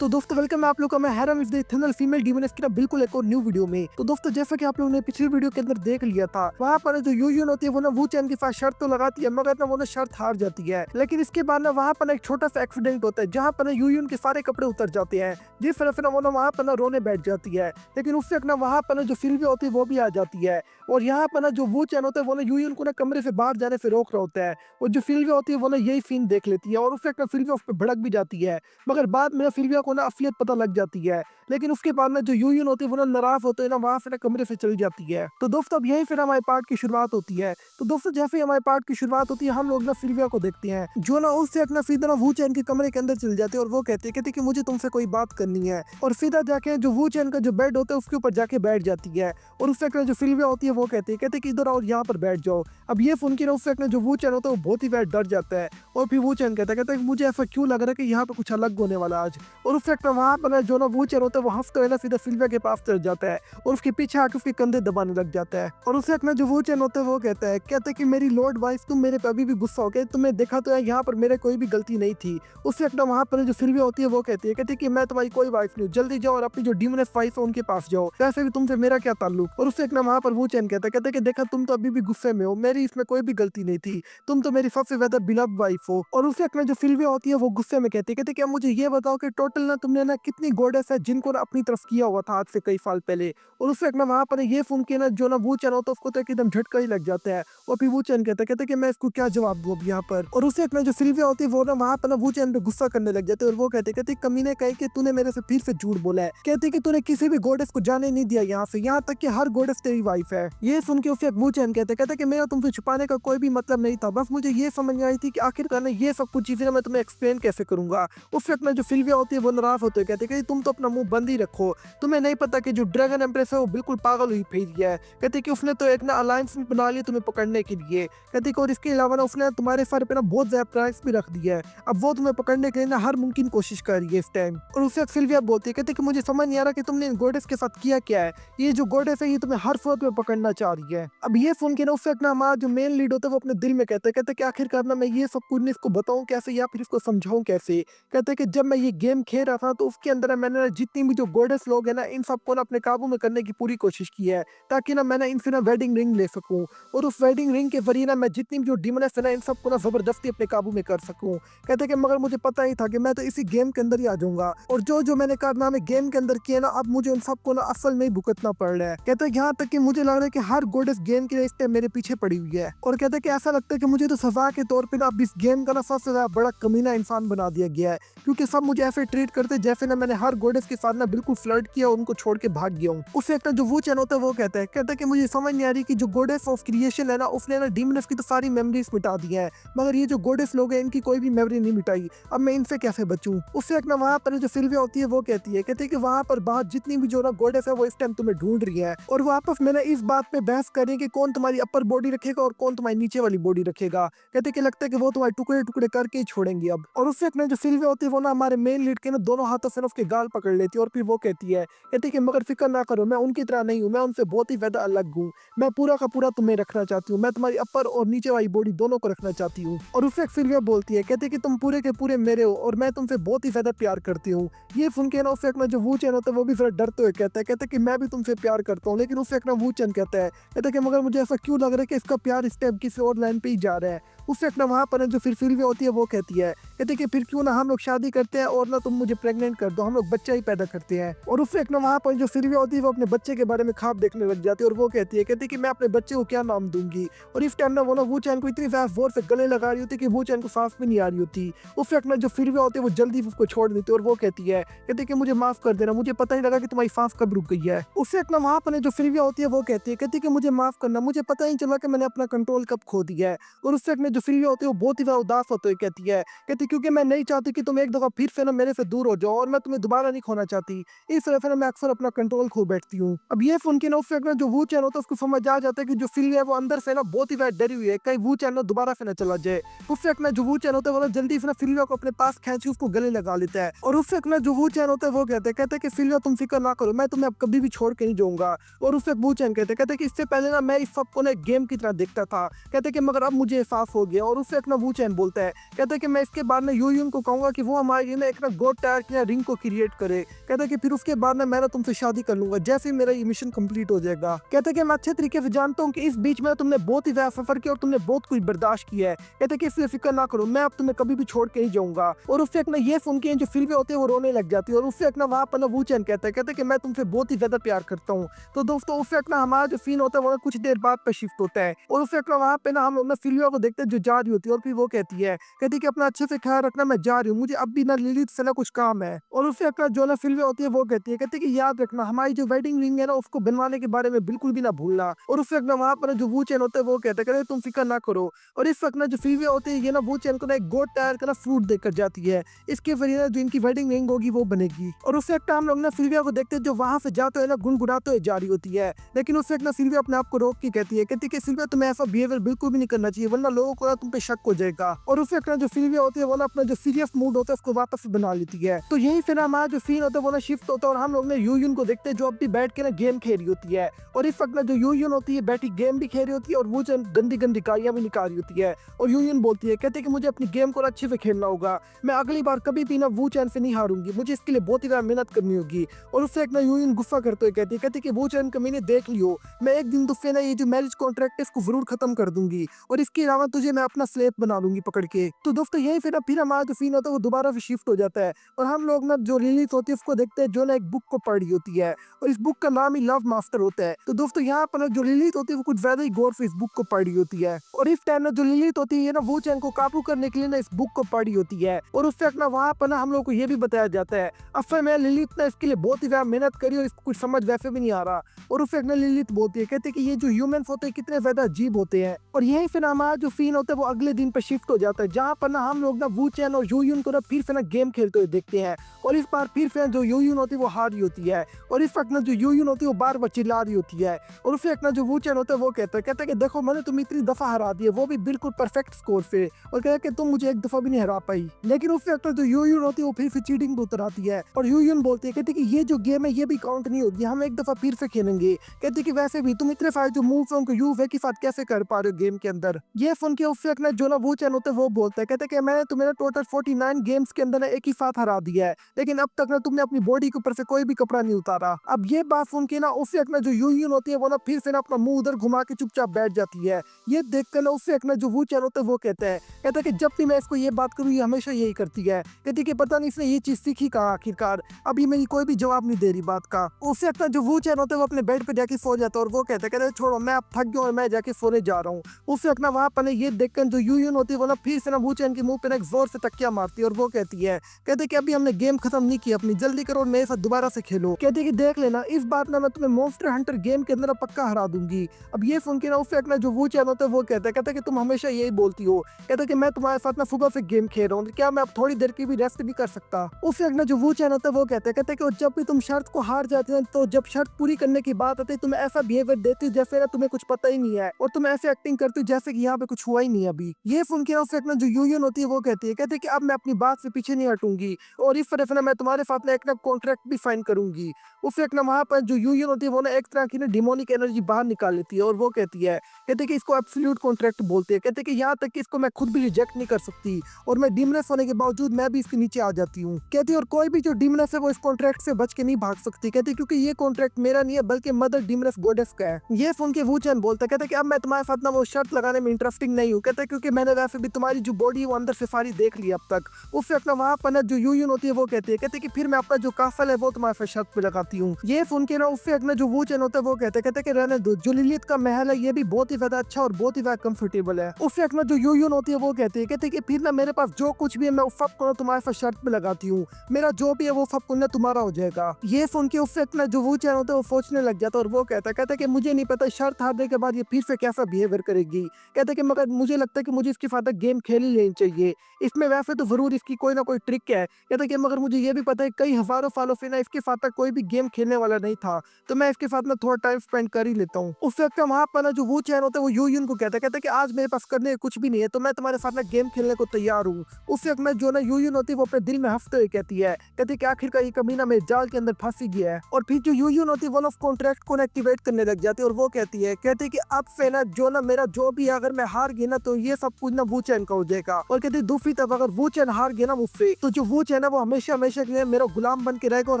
तो दोस्तों वेलकम है आप लोग का मैं हैरम इज द इथर्नल फीमेल डीमोनेस की बिल्कुल एक और न्यू वीडियो में। तो दोस्तों जैसा कि आप लोगों ने पिछली वीडियो के अंदर देख लिया था, वहाँ पर जो यूयन होती है वो ना वू चैन के साथ शर्त तो लगाती है, मगर ना वो ना शर्त हार जाती है। लेकिन इसके बाद ना वहाँ पर एक छोटा सा एक्सीडेंट होता है जहाँ पर ना यूयन के सारे कपड़े उतर जाते हैं, जिस तरह से ना वो ना वहाँ पर ना रोने बैठ जाती है। लेकिन उससे ना वहाँ पर ना जो सिल्विया होती है वो भी आ जाती है, और यहाँ पर ना जो वू चैन होता है वो ना यूयन को ना कमरे से बाहर जाने से रोक रहा होता है। और जो सिल्विया होती है वो ना यही सीन देख लेती है, और उससे ना सिल्विया उस पर भड़क भी जाती है। मगर बाद में सिल्विया को ना असलियत पता लग जाती है। लेकिन उसके बाद में जो यूयन होती है वो ना नाराज होते हैं ना, वहां से ना कमरे से चली जाती है। तो दोस्तों अब यही फिर हमारे पार्ट की शुरुआत होती है। तो दोस्तों जैसे ही हमारे पार्ट की शुरुआत होती है, हम लोग ना सिल्विया को देखते हैं जो ना उससे अपना सीधा ना वू चैन के कमरे के अंदर चल जाते हैं, और वो कहते कि मुझे तुमसे कोई बात करनी है। और सीधा जाके जो वू चैन का जो बेड होता है उसके ऊपर जाके बैठ जाती है। और उससे जो सिल्विया होती है वो कहते कि इधर और यहाँ पर बैठ जाओ। अब ये सुन के ना उससे जो वू चैन होता है वो बहुत ही ज्यादा डर जाता है। और फिर वू चैन कहता है कि मुझे ऐसा क्यों लग रहा है कि यहाँ पे कुछ अलग होने वाला आज। और उस वक्त वहाँ पर जो ना वू चैन होता है वो हंसते हुए ना सीधा सिल्विया के पास चढ़ जाता है, और उसके पीछे आके उसके कंधे दबाने लग जाता है। और उस वक्त जो वू चैन होता है वो कहता है कि मेरी लॉर्ड वाइफ तुम मेरे पे अभी भी गुस्सा हो गए, तुम्हें देखा तो है यहाँ पर मेरे कोई भी गलती नहीं थी। उस वक्त वहाँ पर जो सिल्विया होती है वो कहती है कि मैं तुम्हारी कोई वाइफ नहीं हूँ, जल्दी जाओ और अपनी जो डीमोनेस वाइफ है उनके पास जाओ, वैसे भी तुमसे मेरा क्या ताल्लुक। और उस वक्त वहाँ पर वू चैन कहता है कि देखा तुम तो अभी भी गुस्से में हो, मेरी इसमें कोई भी गलती नहीं थी, तुम तो मेरी सबसे ज्यादा बिलव्ड वाइफ हो। और उस वक्त जो सिल्विया होती है वो गुस्से में कहती है मुझे ये बताओ कि टोटल ना तुमने ना कितनी गॉडेस है जिनको ना अपनी तरफ किया हुआ था आज से कई साल पहले। और उस वक्त ना वहाँ पर ये सुन के ना जो ना वू चैन होता है उसको तो एकदम झटका ही लग जाता है। और फिर वू चैन कहता है कि मैं इसको क्या जवाब दूं अब यहाँ पर। और उस वक्त ना जो सिल्विया होती है वो ना वहाँ पर ना वू चैन पे गुस्सा करने लग जाते हैं, और वो कहते कमीने कहे कि तूने मेरे से फिर से झूठ बोला है, कहते कि तूने किसी भी गॉडेस को जाने नहीं दिया यहाँ से, यहाँ तक कि हर गॉडेस तेरी वाइफ है। ये सुन के उस वक्त वू चैन कहते कि मेरा तुमसे छुपाने का कोई भी मतलब नहीं था, बस मुझे ये समझ नहीं आई थी कि आखिरकार ना ये सब कुछ चीजें मैं तुम्हें एक्सप्लेन कैसे करूंगा। उस वक्त में जो सिल्विया होती है वो नाराज होते कहते कि तुम तो अपना मुंह बंद ही रखो, तुम्हें नहीं पता कि जो ड्रैगन एम्प्रेस है वो बिल्कुल पागल हुई फिर है। कहते कि उसने तो एक ना अलायंस बना लिया तुम्हें पकड़ने के लिए। कहते कि और इसके अलावा ना उसने तुम्हारे सर पे ना बहुत ज्यादा प्राइस भी रख दिया है, अब वो तुम्हें पकड़ने के लिए ना हर मुमकिन कोशिश कर रही है इस टाइम। और उस वक्त सिल्विया बोलती है कहते कि मुझे समझ नहीं आ रहा कि तुमने इन गोडेस के साथ किया क्या है, ये जो गोडेस है ये तुम्हें हर फोर्थ में पकड़ना चाह रही है। अब ये सुन के ना उस वक्त ना हमारा जो मेन लीड होता है वो अपने दिल में कहते कि आखिरकार ना मैं ये सब कुछ इसको बताऊं कैसे या फिर इसको समझाऊं कैसे। कहते हैं कि जब मैं ये गेम खेल रहा था तो उसके अंदर मैंने ना जितनी भी जो गॉडेस लोग हैं ना इन सबको ना अपने काबू में करने की पूरी कोशिश की है, ताकि ना मैंने इनसे ना वेडिंग रिंग ले सकूं, और उस वेडिंग रिंग के जरिए ना मैं जितनी भी जो डीमोनेस है ना इन सबको ना जबरदस्ती अपने काबू में कर सकूं। कहते हैं कि मगर मुझे पता ही था कि मैं तो इसी गेम के अंदर ही आ जाऊंगा, और जो जो मैंने कारनामे गेम के अंदर किए ना अब मुझे उन सबको ना असल में ही भुगतना पड़ रहा है। कहते हैं यहाँ तक कि मुझे लग रहा है कि हर गॉडेस गेम के इस टाइम मेरे पीछे पड़ी हुई है, और कहते हैं कि ऐसा लगता है कि मुझे तो सजा के तौर पर ना अब इस गेम का ना सबसे ज्यादा बड़ा कमीना इंसान बना दिया गया है, क्योंकि सब मुझे ऐसे ट्रीट करते जैसे ना मैंने हर गॉडेस के साथ ना बिल्कुल फ्लर्ट किया और उनको छोड़ के भाग गया हूँ। उससे एक ना जो वू चैन होता है वो कहता है कि मुझे समझ नहीं आ रही कि जो गॉडेस ऑफ क्रिएशन है ना उसने ना डीमोनेस की तो सारी मेमोरीज मिटा दी है, मगर ये जो गॉडेस लोग हैं इनकी कोई भी मेमोरी नहीं मिटाई, अब मैं इनसे कैसे बचूं। उससे एक ना वहाँ पर जो सिल्विया होती है वो कहती है कि वहाँ पर बाहर जितनी भी जो ना गॉडेस है वो इस टाइम तुम्हें ढूंढ रही है, और वो आपस में ना इस बात पे बहस करें कि कौन तुम्हारी अपर बॉडी रखेगा और कौन तुम्हारी नीचे वाली बॉडी रखेगा। कहते कि लगता है कि वो तुम्हारे टुकड़े टुकड़े करके ही छोड़ेंगे अब। और उससे एक ना जो सिल्विया होती है वो ना हमारे मेन लीड के ना दोनों हाथों से ना उसके गाल पकड़ लेती है, और फिर वो कहती है कि मगर फिक्र ना करो, मैं उनकी तरह नहीं हूँ, मैं उनसे बहुत ही ज्यादा अलग हूँ, मैं पूरा का पूरा तुम्हें रखना चाहती हूँ, मैं तुम्हारी अपर और नीचे वाली बॉडी दोनों को रखना चाहती हूँ। और उससे एक सिल्विया बोलती है कहती है कि तुम पूरे के पूरे मेरे हो और मैं तुमसे बहुत ही ज्यादा प्यार करती हूँ। ये सुन के ना उससे एक ना जो वू चैन होता है वो भी जरा डरते हुए कहता है कि मैं भी तुमसे प्यार करता हूँ। लेकिन उससे एक ना वू चैन कहता है कि मगर मुझे ऐसा क्यों लग रहा है कि इसका प्यार इस टाइम किसी और लाइन पे ही जा रहा है। उससे एक ना वहाँ पर जो फिर सिल्विया होती है वो कहती है कि फिर क्यों ना हम लोग शादी करते हैं और ना तुम मुझे प्रेग्नेंट कर दो, हम लोग बच्चा ही पैदा करते हैं। और उससे एक ना वहाँ पर जो सिल्विया होती है वो अपने बच्चे के बारे में ख्वाब देखने लग जाती है, और वो कहती है कि मैं अपने बच्चे को क्या नाम दूंगी। और इस टाइम ना वो ना वू चैन को इतनी ज्यादा जोर से गले लगा रही होती है कि वू चैन को सांस भी नहीं आ रही होती। उससे एक ना जो सिल्विया होती है वो जल्दी उसको छोड़ देती है, और वो कहती है कि मुझे माफ कर देना, मुझे पता नहीं लगा कि तुम्हारी सांस कब रुक गई है। उससे एक ना वहाँ पर जो सिल्विया होती है वो कहती है कि मुझे माफ करना, मुझे पता नहीं चला कि मैंने अपना कंट्रोल कब खो दिया है। और उससे एक ना जो सिल्विया होती है वो बहुत ही ज्यादा उदास होते हुए कहती क्योंकि मैं नहीं चाहती कि तुम एक दफा फिर से ना मेरे से दूर हो जाओ, और मैं तुम्हें दोबारा नहीं खोना चाहती, इस तरह से ना मैं अक्सर अपना कंट्रोल खो बैठती हूँ। अब ये सुन के ना उससे एक ना जो वू चैन होता है उसको समझ आ जाता है कि जो सिल्विया है वो अंदर से ना बहुत ही ज्यादा डरी हुई है, कहीं वू चैन ना दोबारा से ना चला जाए। उससे एक ना जो वू चैन होता है वो ना जल्दी से ना सिल्विया को अपने पास खींच के उसको गले लगा लेता है। और उससे एक ना जो वू चैन होता है वो कहते हैं कि सिल्विया तुम फिक्र ना करो, मैं तुम्हें अब कभी भी छोड़ के नहीं जाऊंगा। और उससे वू चैन कहते हैं कि इससे पहले ना मैं इस सबको ना गेम की तरह देखता था, कहते कि मगर अब मुझे एहसास हो गया। और उससे एक ना वू चैन बोलता है कहते कि मैं इसके बाद ना यूयन को कहूंगा कि वो हमारे लिए ना एक ना गॉड टायर की रिंग को क्रिएट करे। कहता है कि फिर उसके बाद मैं ना तुमसे शादी कर लूंगा जैसे ही मेरा ये मिशन कंप्लीट हो जाएगा। कहता है कि मैं अच्छे तरीके से जानता हूँ कि इस बीच में तुमने बहुत ही ज्यादा सफर किया और तुमने बहुत कुछ बर्दाश्त किया है। कहता है कि इसलिए फिक्र ना करो, मैं अब तुम्हें कभी भी छोड़ के नहीं जाऊंगा। और उससे अपना ये सुन के जो फिल्में होते हैं वो रोने लग जाती है और उससे अपना वहाँ पर वू चैन कहता है कि मैं तुमसे बहुत ही ज्यादा प्यार करता हूँ। तो दोस्तों उससे अपना हमारा जो सीन होता है वो कुछ देर बाद पे शिफ्ट होता है और उससे अपना वहाँ पे ना हम अपना फिल्मिया को देखते हैं जो जा रही होती है और फिर वो कहती है कि अपना अच्छे से ख्याल रखना, मैं जा रही हूँ, मुझे अब भी ना लिलित से ना कुछ काम है। और उससे अपना जो ना फिल्में होती है वो कहती है कि याद रखना हमारी जो वेडिंग रिंग है ना उसको बनवाने के बारे में बिल्कुल भी ना भूलना। और उससे अपना वहाँ पर जो वू चैन होता है वो कहता है तुम फिक्र ना करो। और इस वक्त ना जो फिल्में होती है ये ना वू चैन को ना एक गोट टायर का ना फ्रूट देकर जाती है, इसके जरिए ना जो इनकी वेडिंग रिंग होगी वो बनेगी। और उससे एक हम लोग ना फिल्मिया को देखते हैं जो वहां से जाते हुए ना गुनगुनाते हुए जा रही होती है, लेकिन उससे एक ना फिल्मिया अपने आप को रोक के कहती है कि फिल्मिया तुम्हें ऐसा बिहेवियर बिल्कुल भी नहीं करना चाहिए वरना लोगों को ना तुम पे शक हो जाएगा। और उससे एक ना जो फिल्मिया होती है वो ना अपना जो सीरियस मूड होता है उसको वापस बना लेती है। तो यही फिर हमारा जो सीन होता है वो ना शिफ्ट होता है और हम लोग ने यूयुन को देखते हैं जो अब भी बैठ के ना गेम खेल रही होती है। और इस वक्त ना जो यूयुन होती है बैठी गेम भी खेल रही होती है और वो गंदी गंदी गालियां भी निकाल रही होती है। और यूयुन बोलती है कि मुझे अपनी गेम को अच्छे से खेलना होगा, मैं अगली बार कभी भी ना वू चैन से नहीं हारूंगी, मुझे इसके लिए बहुत ही ज्यादा मेहनत करनी होगी। और उससे एक ना यूयुन गुस्सा करते हुए कहती है कि वू चैन का मैंने देख लियो, मैं एक दिन तुझसे ना ये जो मैरिज कॉन्ट्रैक्ट है इसको जरूर खत्म कर दूंगी और इसके अलावा तुझे मैं अपना स्लेव बना लूंगी पकड़ के। तो दोस्तों यही फिर हमारा जो सीन होता है वो दोबारा से शिफ्ट हो जाता है और हम लोग ना जो लिलित होती है उसको देखते हैं जो ना एक बुक को पढ़ रही होती है और इस बुक का नाम ही लव मास्टर होता है। तो दोस्तों यहाँ पर जो लिलित होती है वो कुछ ज्यादा ही गौर से इस बुक को पढ़ रही होती है और इस टाइम ना जो लिलित होती है ना वू चैन को काबू करने के लिए ना इस बुक को पढ़ रही होती है। और उससे अपना वहाँ पर ना हम लोग को ये भी बताया जाता है अफसर मैं लिलित ने इसके लिए बहुत ही ज्यादा मेहनत करी और इसको कुछ समझ वैसे भी नहीं आ रहा। और उससे अपना लिलित बोलती है कहते कि ये जो ह्यूमंस होते हैं कितने ज्यादा अजीब होते हैं। और यही फिर हमारा जो सीन होता है वो अगले दिन पे शिफ्ट हो जाता है जहाँ पर ना हम लोग ना वू चैन और यूयुन को ना फिर से ना गेम खेलते हुए देखते हैं और इस बार फिर से जो यूयुन होती है वो हार रही होती है और इस वक्त ना जो यूयुन होती है वो बार बार चिल्ला रही होती है। और उससे एक ना जो वू चैन होता है वो कहता है कि देखो मैंने तुम इतनी दफा हरा दी है वो भी बिल्कुल परफेक्ट स्कोर से, और कहता है कि तुम मुझे एक दफा भी नहीं हरा पाई। लेकिन उससे एक जो यूयुन होती है वो फिर से चीटिंग पे उतर आती है और यूयुन बोलती है कहती कि ये जो गेम है ये भी काउंट नहीं होगी, हम एक दफा फिर से खेलेंगे। कहती कि वैसे भी तुम इतने सारे जो मूव्स उनको यूज है के साथ कैसे कर पा रहे हो गेम के अंदर। ये सुन के उससे एक ना जो ना वू चैन होता है वो बोलता है कहता है कि मैंने तुम्हें टोटल 49 गेम्स के अंदर एक ही साथ हरा दिया है लेकिन अब तक ना तुमने अपनी बॉडी के ऊपर से कोई भी कपड़ा नहीं उतारा। अब ये बात सुन के ना उससे एक ना जो यूयुन होती है वो ना फिर से ना अपना मुंह उधर घुमा के चुपचाप बैठ जाती है। ये देखकर ना उससे एक ना जो वू चैन होता है वो कहता है कि जब भी मैं इसको ये बात करूँ ये हमेशा यही करती है। कहती कि पता नहीं इसने ये चीज सीखी कहाँ आखिरकार, अब ये मेरी कोई भी जवाब नहीं दे रही बात का। उससे एक ना जो वू चैन होता है वो अपने बेड पे जाके सो जाता है और वो कहता है छोड़ो मैं अब थक गया और मैं जाके सोने जा रहा हूँ। उससे एक ना वहाँ पर ये देखकर जो यूयुन होती है वो ना फिर से ना वू चैन के मुंह पे ना एक जोर से तकिया मारती है और वो कहती है कहते कि अभी हमने गेम खत्म नहीं की अपनी, जल्दी करो और मेरे साथ दोबारा से खेलो। कहते कि देख लेना इस बार ना मैं तुम्हें मॉन्स्टर हंटर गेम के अंदर पक्का हरा दूंगी। अब ये सुन के ना उससे एक ना जो वू चैन होता है वो कहता है कि तुम हमेशा यही बोलती हो, कहता कि मैं तुम्हारे साथ ना सुबह से गेम खेल रहा हूँ, क्या मैं अब थोड़ी देर की भी रेस्ट नहीं कर सकता। उससे एक ना जो वू चैन होता है वो कहता है कि जब भी तुम शर्त को हार जाते हैं तो जब शर्त पूरी करने की बात आती है तुम ऐसा बिहेवियर देती हो जैसे ना तुम्हें कुछ पता ही नहीं है और तुम ऐसे एक्टिंग करती हो जैसे कि यहाँ पे कुछ हुआ ही नहीं अभी। ये सुन के उससे एक ना जो यूयुन होती है वो कहती है कि अब मैं अपनी बात से पीछे नहीं हटूंगी और इस तरह से ना मैं तुम्हारे साथ ना एक ना कॉन्ट्रैक्ट भी साइन करूंगी। उससे एक ना वहाँ पर जो यूयुन होती है वो ना एक तरह की ना डिमोनिक एनर्जी बाहर निकाल लेती है और वो कहती है कि इसको एब्सोल्यूट कॉन्ट्रैक्ट बोलते हैं। कहते कि यहाँ तक कि इसको मैं खुद भी रिजेक्ट नहीं कर सकती और मैं डीमनेस होने के बावजूद मैं भी इसके नीचे आ जाती हूँ। कहती और कोई भी जो डीमनेस है वो इस कॉन्ट्रैक्ट से बच के नहीं भाग सकती। कहती क्योंकि ये कॉन्ट्रैक्ट मेरा नहीं है बल्कि मदर डीमनेस गॉडेस का है। ये सुन के वू चैन बोलता कहता कि अब मैं तुम्हारे साथ ना वो शर्त लगाने में इंटरेस्टिंग नहीं हूँ। कहता क्योंकि मैंने वैसे भी तुम्हारी जो बॉडी है वो अंदर से सारी देख ली अब तक। उससे अपना वहाँ पर ना जो यूयुन होती है वो कहती कि फिर मैं अपना जो काफल है वो तुम्हारे साथ शर्त पे लगाती हूँ। ये सुन के ना उससे अपना जो वू चैन होता है वो कहते कि रहने दो, जो लिलियत का महल है ये भी बहुत ही ज्यादा अच्छा और बहुत ही ज्यादा कंफर्टेबल है। उससे अपना जो यूयुन होती है वो कहते कि फिर ना मेरे पास जो कुछ भी है मैं उस सब को तुम्हारे साथ शर्त पे लगाती हूँ, मेरा जो भी है वो सब कुछ तुम्हारा हो जाएगा। ये सुन के उससे अपना जो वू चैन होता है वो सोचने लग जाता है और वो कहता कि मुझे नहीं पता शर्त हारने के बाद ये फिर से कैसा बिहेवियर करेगी। कहते कि मगर मुझे लगता है कि मुझे इसके साथ गेम खेल ही लेनी चाहिए, इसमें वैसे तो जरूर इसकी कोई ना कोई ट्रिक है। कहते कि मगर मुझे ये भी पता है कई हजारों सालों से ना इसके साथ कोई भी गेम खेलने वाला नहीं था तो मैं इसके साथ ना थोड़ा टाइम स्पेंड कर ही लेता हूँ। उससे वहाँ पर ना जो वू चैन होता है वो यूयुन को कहता कि आज मेरे पास करने कुछ भी नहीं है तो मैं तुम्हारे साथ ना गेम खेलने को तैयार हूँ। उससे में जो ना यूयुन होती है वो अपने दिल में हंसते हुए कहती है कि आखिरकार ये कमीना मेरे जाल के अंदर फंस गया है। और फिर जो यूयुन होती है वन ऑफ कॉन्ट्रैक्ट को एक्टिवेट करने लग जाती है और वो कहती है कि अब से ना जो ना मेरा जो भी अगर मैं हार गई ना तो ये सब कुछ ना वू चैन का हो जाएगा। और कहती दूसरी तरफ अगर वू चैन हार गया ना मुझसे तो जो वू चैन है ना वो हमेशा हमेशा के लिए मेरा गुलाम बन के रहेगा और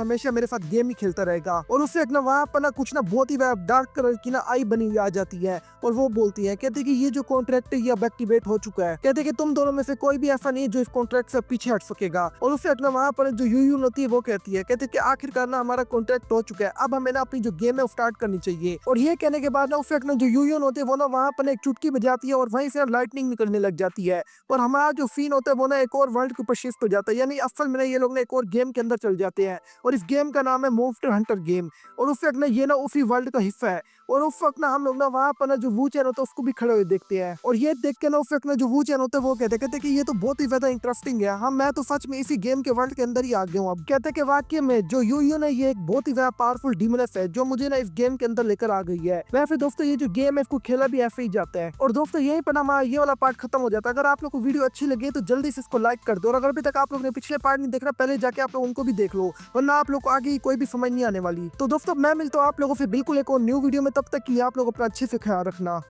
हमेशा मेरे साथ गेम ही खेलता रहेगा। और उससे एक ना वहाँ पर ना कुछ ना बहुत ही डार्क कलर की ना आई बनी हुई आ जाती है और वो बोलती है, कहते कि ये जो कॉन्ट्रैक्ट है ये अब एक्टिवेट हो चुका है, कहते कि तुम दोनों में से कोई भी ऐसा नहीं है जो इस कॉन्ट्रैक्ट से पीछे हट सकेगा। और उससे अपना वहाँ पर जो यूयून होती है वो कहती है, कहते कि आखिरकार ना हमारा कॉन्ट्रैक्ट हो चुका है, अब हमें ना अपनी जो गेम है वो स्टार्ट करनी चाहिए। और ये कहने के बाद ना उससे अपना जो यूयून होती है वो ना वहाँ पर एक चुटकी बजाती है और वहीं से लाइटनिंग निकलने लग जाती है और हमारा जो सीन होता है वो ना एक और वर्ल्ड के ऊपर शिफ्ट हो जाता है, यानी असल में ये लोग ना एक और गेम के अंदर चल जाते हैं और इस गेम का नाम है मॉन्स्टर हंटर गेम। और उस वक्त ना ये ना उसी वर्ल्ड का हिस्सा है और उस वक्त ना हम लोग ना वहाँ पर ना जो वू चैन होता है उसको भी खड़े हुए देखते हैं। और ये देख के ना उस वक्त ना जो वू चैन होता है वो कहते कि ये तो बहुत ही ज्यादा इंटरेस्टिंग है, हाँ मैं तो सच में इसी गेम के वर्ल्ड के अंदर ही आ गया हूँ। अब कहते कि वाकई में जो यूयून है ये एक बहुत ही ज्यादा पावरफुल डीमोनस है जो मुझे ना इस गेम के अंदर लेकर आ गई है। वैसे दोस्तों ये जो गेम है इसको खेला भी ऐसे ही जाता है। और दोस्तों यहीं पर हमारा ये वाला पार्ट खत्म हो जाता है। अगर आप लोग को वीडियो अच्छी लगी तो जल्दी से इसको लाइक कर दो और अगर अभी तक आप लोग ने पिछले पार्ट नहीं देख रहा पहले जाके आप लोग उनको भी देख लो, वरना आप लोग को आगे कोई भी समझ नहीं आने वाली। तो दोस्तों मैं मिलता हूँ आप लोगों से बिल्कुल एक और न्यू वीडियो में, तब तक के लिए आप लोग अपना अच्छे से ख्याल रखना।